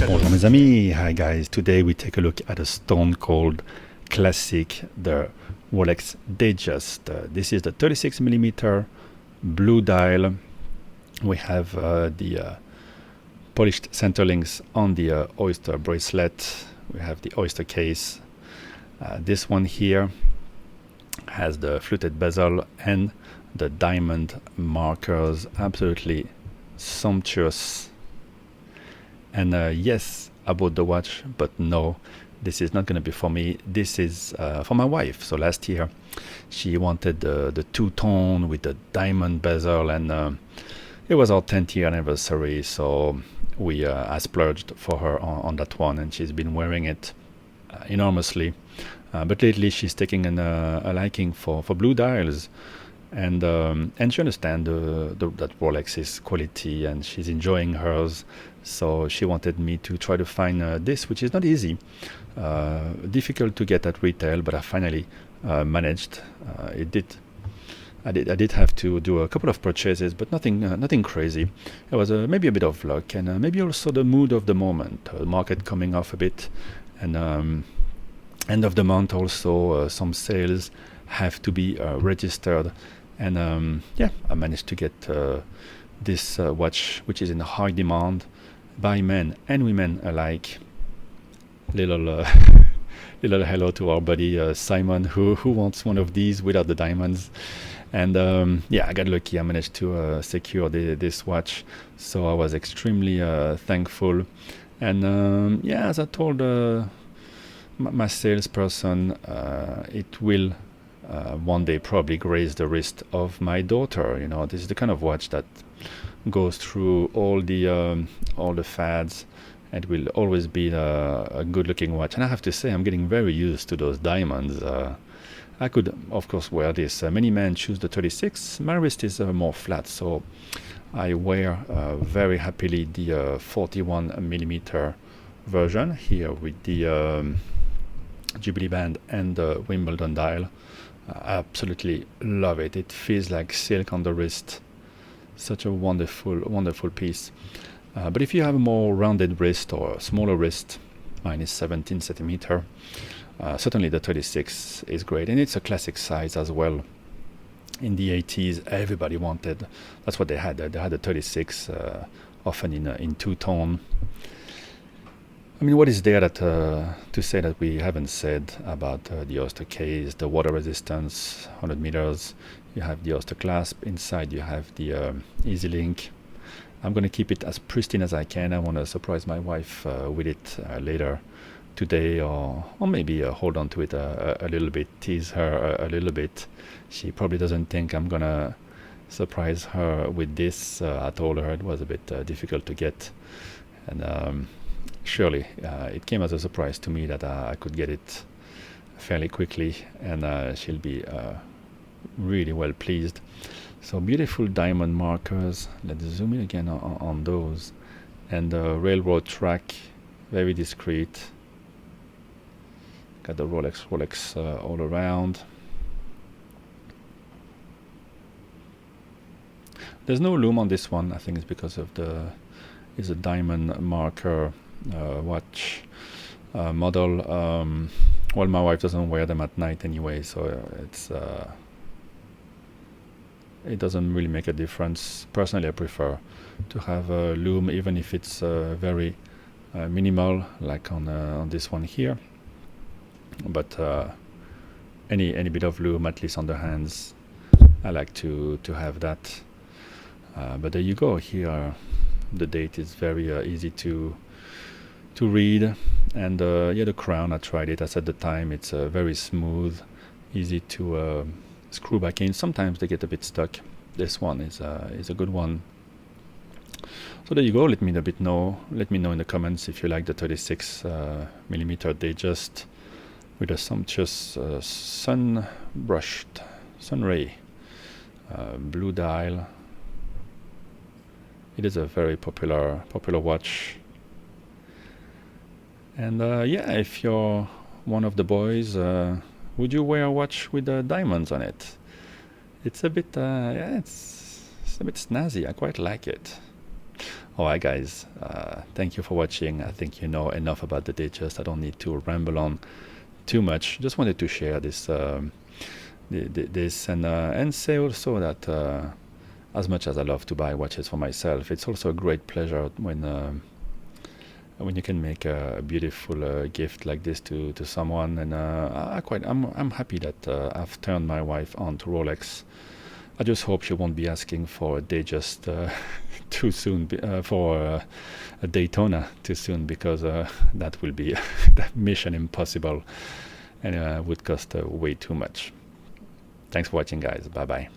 Bonjour mes amis, hi guys. Today we take a look at a stone cold classic, the Rolex Datejust. This is the 36mm blue dial. We have the polished center links on the oyster bracelet. We have the oyster case. This one here has the fluted bezel and the diamond markers. Absolutely sumptuous. And yes, I bought the watch, but no, this is not going to be for me. This is for my wife. So last year she wanted the two-tone with the diamond bezel, and it was our 10th year anniversary, so we I splurged for her on that one, and she's been wearing it enormously. But lately she's taking a liking for blue dials, and she understands that Rolex is quality, and she's enjoying hers. So she wanted me to try to find this, which is not easy, difficult to get at retail, but I finally managed. I did have to do a couple of purchases, but nothing crazy. It was maybe a bit of luck, and maybe also the mood of the moment, market coming off a bit, and end of the month also some sales have to be registered, and yeah, I managed to get this watch, which is in high demand by men and women alike. Little hello to our buddy Simon, who wants one of these without the diamonds. And yeah, I got lucky. I managed to secure this watch, so I was extremely thankful. And yeah, as I told my salesperson, it will one day probably graze the wrist of my daughter. You know, this is the kind of watch that goes through all the fads. It will always be a good-looking watch, and I have to say, I'm getting very used to those diamonds. I could, of course, wear this. Many men choose the 36. My wrist is more flat, so I wear very happily the 41mm version here with the Jubilee band and the Wimbledon dial. I absolutely love it. It feels like silk on the wrist. Such a wonderful piece. But if you have a more rounded wrist or a smaller wrist, mine is 17cm, certainly the 36 is great, and it's a classic size as well. In the 80s, everybody wanted, that's what they had. They had a 36, often in two-tone. I mean, what is there that to say that we haven't said about the oyster case, the water resistance, 100 meters. You have the oyster clasp. Inside you have the easy link. I'm going to keep it as pristine as I can. I want to surprise my wife with it later today, or maybe hold on to it a little bit, tease her a little bit. She probably doesn't think I'm going to surprise her with this. I told her it was a bit difficult to get, and surely it came as a surprise to me that I could get it fairly quickly, and she'll be really well pleased. So beautiful diamond markers. Let's zoom in again on those, and the railroad track, very discreet. Got the Rolex all around. There's no lume on this one. I think it's because of it's a diamond marker watch model. Well, my wife doesn't wear them at night anyway, so it doesn't really make a difference. Personally, I prefer to have a lume, even if it's very minimal, like on this one here. But any bit of lume, at least on the hands, I like to have that. But there you go. Here, the date is very easy to read, and yeah, the crown, I tried it. I said the time, it's very smooth, easy to screw back in. Sometimes they get a bit stuck. This one is a good one. So there you go. Let me know in the comments if you like the 36mm Datejust with a sumptuous sun ray blue dial. It is a very popular watch. And yeah, if you're one of the boys, would you wear a watch with diamonds on it? It's a bit, yeah, it's a bit snazzy. I quite like it. All right, guys. Thank you for watching. I think you know enough about the Datejust. I don't need to ramble on too much. Just wanted to share this, this, and say also that as much as I love to buy watches for myself, it's also a great pleasure when you can make a beautiful gift like this to someone. And I'm happy that I've turned my wife on to Rolex. I just hope she won't be asking for a Datejust too soon, for a Daytona too soon, because that will be that mission impossible, and would cost way too much. Thanks for watching, guys. Bye bye.